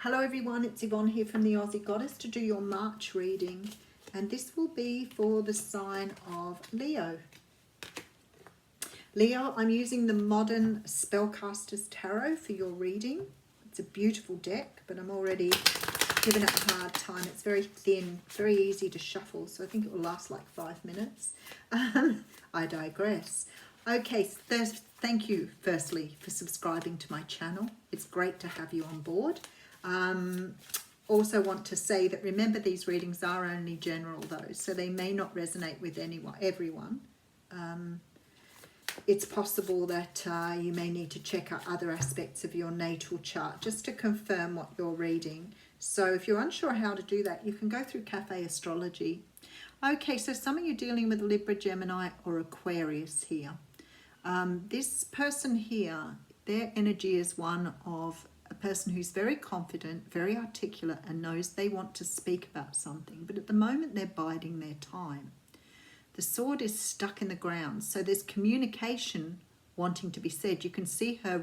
Hello everyone, it's Yvonne here from the Aussie Goddess to do your March reading, and this will be for the sign of Leo. Leo, I'm using the Modern Spellcasters Tarot for your reading. It's a beautiful deck, but I'm already giving it a hard time. It's very thin, very easy to shuffle, so I think it will last like 5 minutes. I digress. Okay, so thank you firstly for subscribing to my channel. It's great to have you on board. Also want to say that remember these readings are only general though, so they may not resonate with everyone. It's possible that you may need to check out other aspects of your natal chart just to confirm what you're reading. So if you're unsure how to do that, you can go through Cafe Astrology. Okay, so some of you dealing with Libra, Gemini or Aquarius here. This person here, their energy is one of a person who's very confident, very articulate, and knows they want to speak about something, but at the moment they're biding their time. The sword is stuck in the ground, so there's communication wanting to be said. You can see her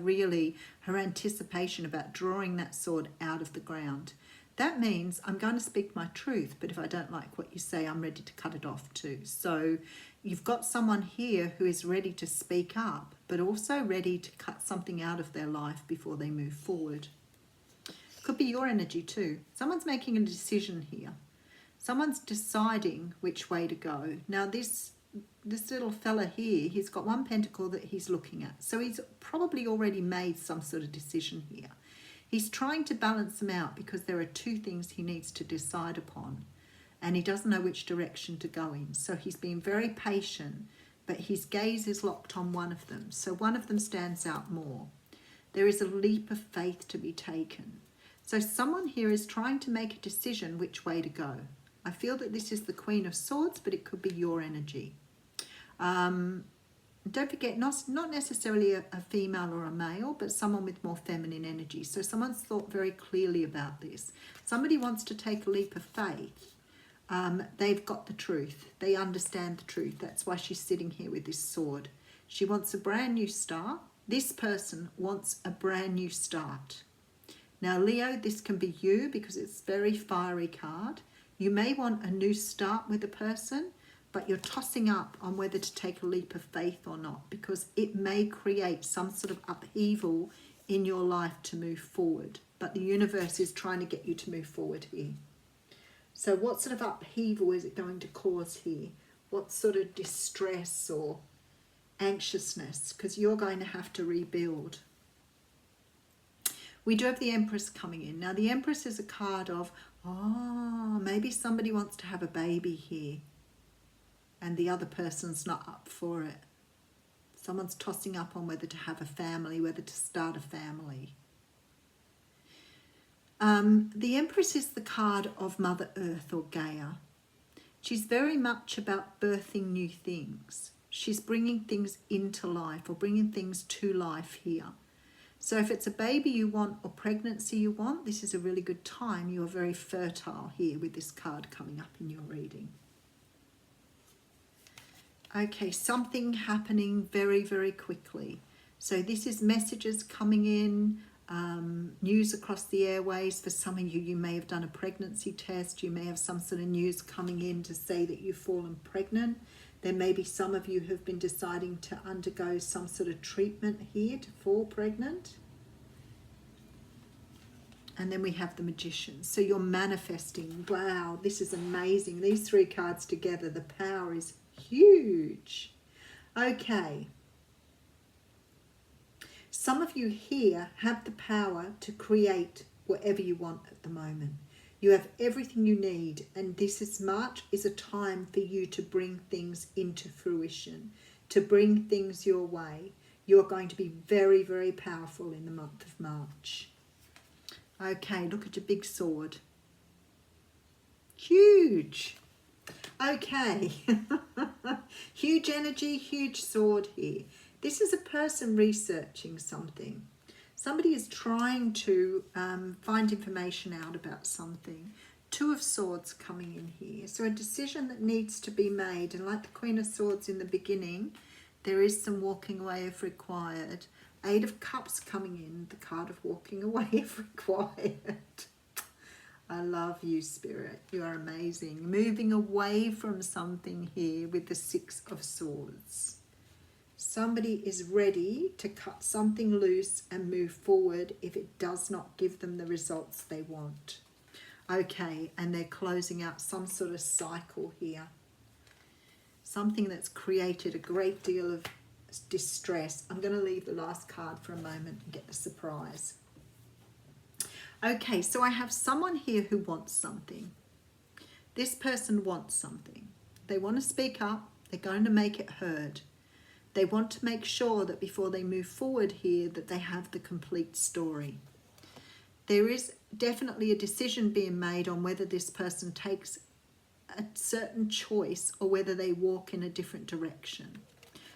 her anticipation about drawing that sword out of the ground. That means I'm going to speak my truth, but if I don't like what you say, I'm ready to cut it off too. So you've got someone here who is ready to speak up, but also ready to cut something out of their life before they move forward. Could be your energy too. Someone's making a decision here. Someone's deciding which way to go. Now this little fella here, he's got one pentacle that he's looking at. So he's probably already made some sort of decision here. He's trying to balance them out because there are two things he needs to decide upon, and he doesn't know which direction to go in. So he's being very patient, but his gaze is locked on one of them. So one of them stands out more. There is a leap of faith to be taken. So someone here is trying to make a decision which way to go. I feel that this is the Queen of Swords, but it could be your energy. Don't forget, not necessarily a female or a male, but someone with more feminine energy. So someone's thought very clearly about this. Somebody wants to take a leap of faith. They've got the truth. They understand the truth. That's why she's sitting here with this sword. She wants a brand new start. This person wants a brand new start. Now, Leo, this can be you because it's a very fiery card. You may want a new start with a person, but you're tossing up on whether to take a leap of faith or not, because it may create some sort of upheaval in your life to move forward. But the universe is trying to get you to move forward here. So what sort of upheaval is it going to cause here? What sort of distress or anxiousness? Because you're going to have to rebuild. We do have the Empress coming in. Now the Empress is a card of, maybe somebody wants to have a baby here, and the other person's not up for it. Someone's tossing up on whether to have a family, whether to start a family. The Empress is the card of Mother Earth or Gaia. She's very much about birthing new things. She's bringing things into life or bringing things to life here. So if it's a baby you want or pregnancy you want, this is a really good time. You are very fertile here with this card coming up in your reading. Okay, something happening very, very quickly. So this is messages coming in, news across the airways. For some of you, you may have done a pregnancy test. You may have some sort of news coming in to say that you've fallen pregnant. There may be some of you who have been deciding to undergo some sort of treatment here to fall pregnant. And then we have the Magician. So you're manifesting. Wow, this is amazing. These three cards together, the power is huge. Okay. Some of you here have the power to create whatever you want at the moment. You have everything you need, and March is a time for you to bring things into fruition, to bring things your way. You are going to be very, very powerful in the month of March. Okay, look at your big sword. Huge. Okay. Huge energy, huge sword here. This is a person researching something. Somebody is trying to find information out about something. Two of Swords coming in here. So a decision that needs to be made. And like the Queen of Swords in the beginning, there is some walking away if required. Eight of Cups coming in, the card of walking away if required. I love you, Spirit. You are amazing. Moving away from something here with the Six of Swords. Somebody is ready to cut something loose and move forward if it does not give them the results they want. Okay, and they're closing out some sort of cycle here. Something that's created a great deal of distress. I'm going to leave the last card for a moment and get the surprise. Okay, so I have someone here who wants something. This person wants something. They want to speak up. They're going to make it heard. They want to make sure that before they move forward here that they have the complete story. There is definitely a decision being made on whether this person takes a certain choice or whether they walk in a different direction.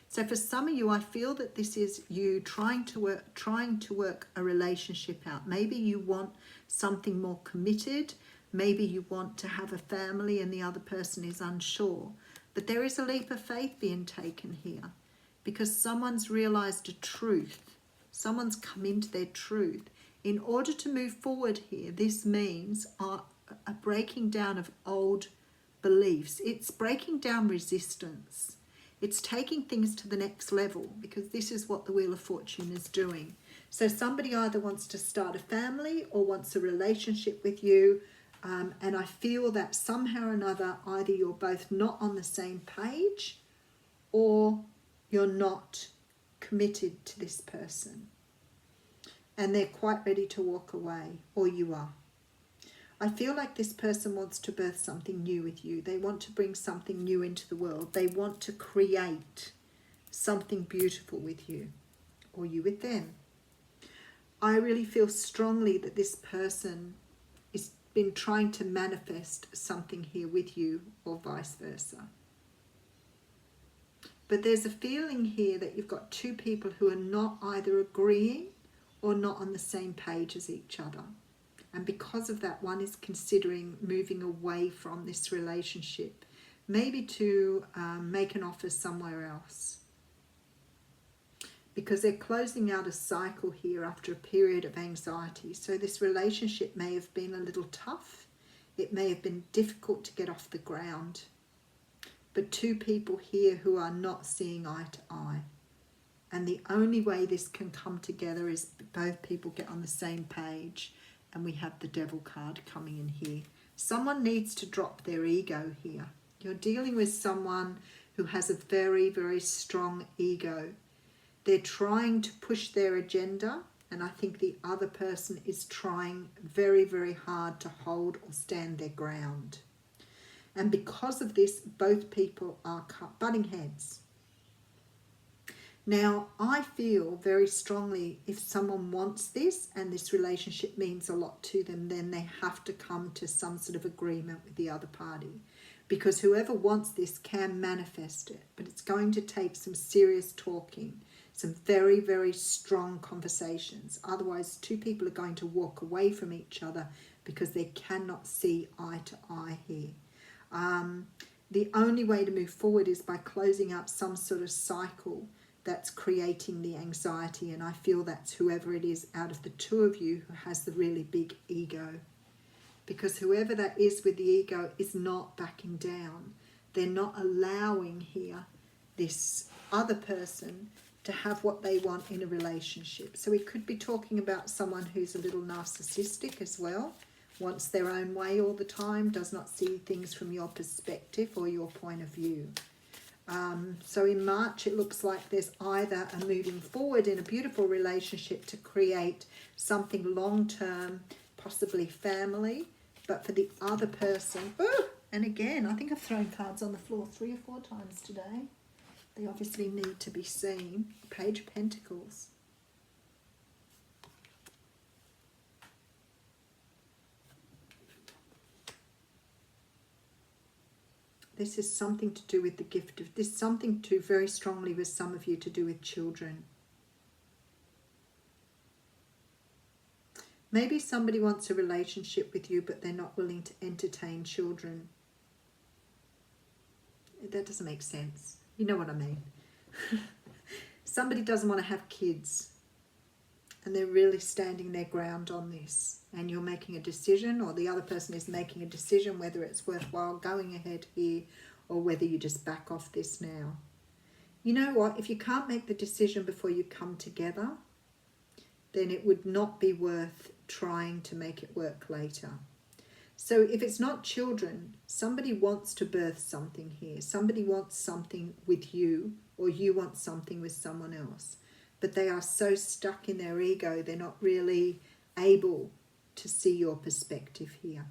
So for some of you, I feel that this is you trying to work a relationship out. Maybe you want something more committed. Maybe you want to have a family and the other person is unsure. But there is a leap of faith being taken here because someone's realized a truth. Someone's come into their truth. In order to move forward here, this means a breaking down of old beliefs. It's breaking down resistance. It's taking things to the next level because this is what the Wheel of Fortune is doing. So somebody either wants to start a family or wants a relationship with you. And I feel that somehow or another, either you're both not on the same page or you're not committed to this person. And they're quite ready to walk away, or you are. I feel like this person wants to birth something new with you. They want to bring something new into the world. They want to create something beautiful with you, or you with them. I really feel strongly that this person has been trying to manifest something here with you, or vice versa. But there's a feeling here that you've got two people who are not either agreeing or not on the same page as each other. And because of that, one is considering moving away from this relationship, maybe to make an offer somewhere else. Because they're closing out a cycle here after a period of anxiety. So this relationship may have been a little tough. It may have been difficult to get off the ground. But two people here who are not seeing eye to eye. And the only way this can come together is both people get on the same page. And we have the Devil card coming in here. Someone needs to drop their ego here. You're dealing with someone who has a very, very strong ego. They're trying to push their agenda, and I think the other person is trying very, very hard to hold or stand their ground. And because of this, both people are butting heads. Now, I feel very strongly if someone wants this and this relationship means a lot to them, then they have to come to some sort of agreement with the other party. Because whoever wants this can manifest it, but it's going to take some serious talking, some very, very strong conversations. Otherwise, two people are going to walk away from each other because they cannot see eye to eye here. The only way to move forward is by closing up some sort of cycle that's creating the anxiety, and I feel that's whoever it is out of the two of you who has the really big ego. Because whoever that is with the ego is not backing down. They're not allowing here this other person to have what they want in a relationship. So we could be talking about someone who's a little narcissistic as well, wants their own way all the time, does not see things from your perspective or your point of view. So in March, it looks like there's either a moving forward in a beautiful relationship to create something long-term, possibly family, but for the other person, and again, I think I've thrown cards on the floor 3 or 4 times today. They obviously need to be seen. Page of Pentacles. This is something to do with the gift of this, something to very strongly with some of you to do with children. Maybe somebody wants a relationship with you, but they're not willing to entertain children. That doesn't make sense. You know what I mean. Somebody doesn't want to have kids. and they're really standing their ground on this, and you're making a decision, or the other person is making a decision whether it's worthwhile going ahead here or whether you just back off this now. You know what? If you can't make the decision before you come together, then it would not be worth trying to make it work later. So if it's not children, somebody wants to birth something here. Somebody wants something with you, or you want something with someone else. But they are so stuck in their ego, they're not really able to see your perspective here.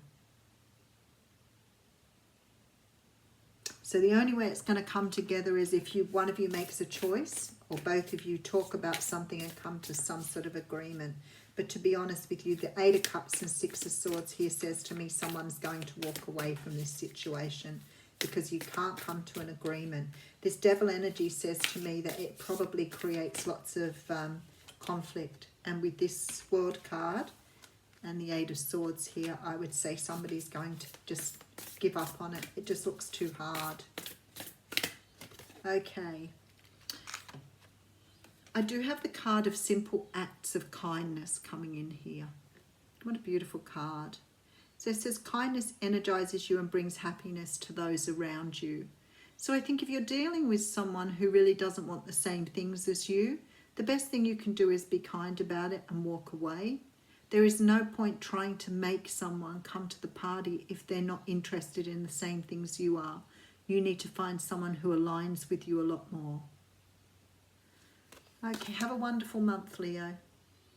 So the only way it's going to come together is if one of you makes a choice, or both of you talk about something and come to some sort of agreement. But to be honest with you, the 8 of Cups and 6 of Swords here says to me someone's going to walk away from this situation because you can't come to an agreement. This Devil energy says to me that it probably creates lots of conflict. And with this World card and the 8 of Swords here, I would say somebody's going to just give up on it. It just looks too hard. Okay. I do have the card of simple acts of kindness coming in here. What a beautiful card. So it says kindness energizes you and brings happiness to those around you. So I think if you're dealing with someone who really doesn't want the same things as you, the best thing you can do is be kind about it and walk away. There is no point trying to make someone come to the party if they're not interested in the same things you are. You need to find someone who aligns with you a lot more. Okay, have a wonderful month, Leo.